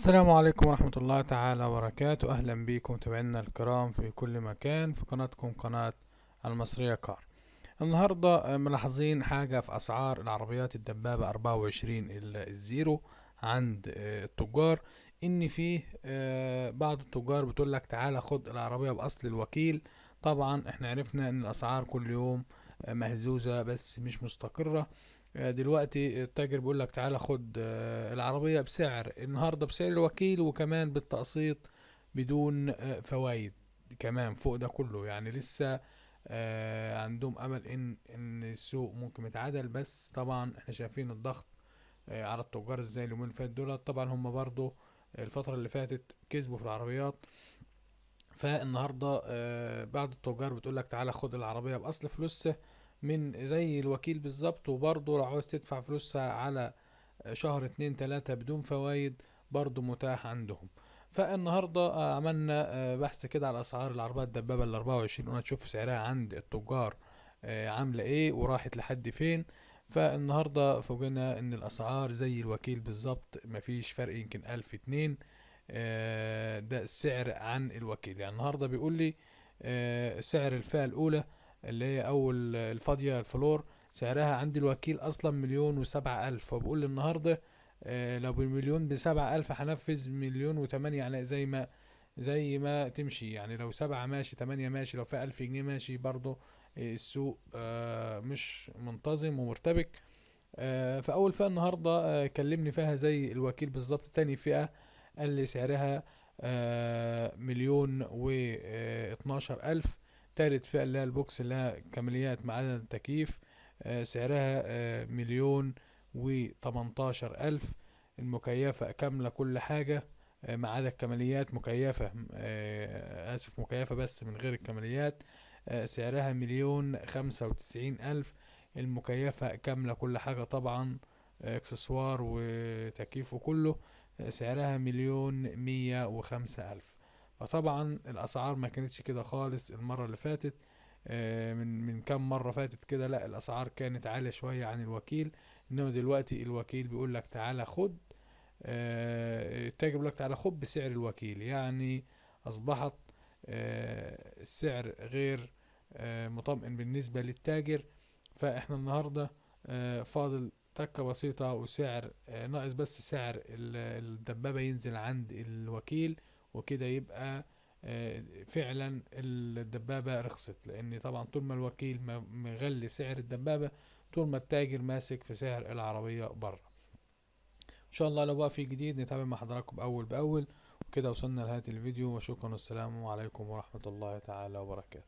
السلام عليكم ورحمة الله تعالى وبركاته. أهلا بكم متابعينا الكرام في كل مكان في قناتكم قناة المصرية كار. النهاردة ملاحظين حاجة في أسعار العربيات الدبابة 24 الزيرو عند التجار، إن فيه بعض التجار بتقول لك تعالى خد العربية بأصل الوكيل. طبعا احنا عرفنا إن الأسعار كل يوم مهزوزة بس مش مستقرة. دلوقتي التاجر بيقول لك تعالى خد العربية بسعر النهاردة بسعر الوكيل وكمان بالتقسيط بدون فوائد كمان فوق ده كله. يعني لسه عندهم امل ان السوق ممكن يتعادل، بس طبعا احنا شايفين الضغط على التجار ازاي اليومين اللي فاتوا دول. طبعا هم برضو الفترة اللي فاتت كسبوا في العربيات، فالنهارده بعض التجار بتقول لك تعالى خد العربية بأصل فلوسها من زي الوكيل بالظبط، وبرضه لو عاوز تدفع فلوسها على شهر اتنين تلاتة بدون فوايد برضو متاح عندهم. فالنهاردة عملنا بحث كده على أسعار العربيات الدبابة ال24، قلنا تشوف سعرها عند التجار عاملة ايه وراحت لحد فين. فالنهاردة فوجئنا ان الأسعار زي الوكيل بالظبط، مفيش فرق يمكن 1000 اتنين. ده السعر عن الوكيل. يعني النهاردة بيقول لي سعر الفئة الأولى اللي هي أول الفاضية الفلور سعرها عند الوكيل اصلا 1,007,000، وبقول لي النهارده لو بالمليون ب7,000 هنفذ 1,008,000. يعني زي ما تمشي، يعني لو 7 ماشي 8 ماشي، لو في 1000 جنيه ماشي برضه. السوق مش منتظم ومرتبك. فأول فئة النهاردة كلمني فيها زي الوكيل بالظبط. تاني فئة قال لي سعرها 1,012,000. تالت فئة اللي هي البوكس اللي هي كماليات ما عدا التكييف سعرها 1,018,000. المكيفة كاملة كل حاجة ما عدا الكماليات، مكيفة آسف مكيفة بس من غير الكماليات سعرها 1,095,000. المكيفة كاملة كل حاجة طبعا اكسسوار وتكييف وكله سعرها 1,105,000. فطبعا الأسعار ما كانتش كده خالص المرة اللي فاتت. من كام مرة فاتت كده لا الأسعار كانت عالية شوية عن الوكيل، إنما دلوقتي الوكيل بيقول لك تعالى خد. التاجر بيقول لك تعالى خد بسعر الوكيل. يعني أصبحت السعر غير مطمئن بالنسبة للتاجر. فاحنا النهاردة فاضل تكة بسيطة وسعر ناقص، بس سعر الدبابة ينزل عند الوكيل، وكده يبقى فعلا الدبابة رخصت. لان طبعا طول ما الوكيل مغلي سعر الدبابة، طول ما التاجر ماسك في سعر العربية بره. ان شاء الله لو بقى في جديد نتابع مع حضراتكم اول باول. وكده وصلنا لنهاية الفيديو، وشكرا والسلام عليكم ورحمة الله تعالى وبركاته.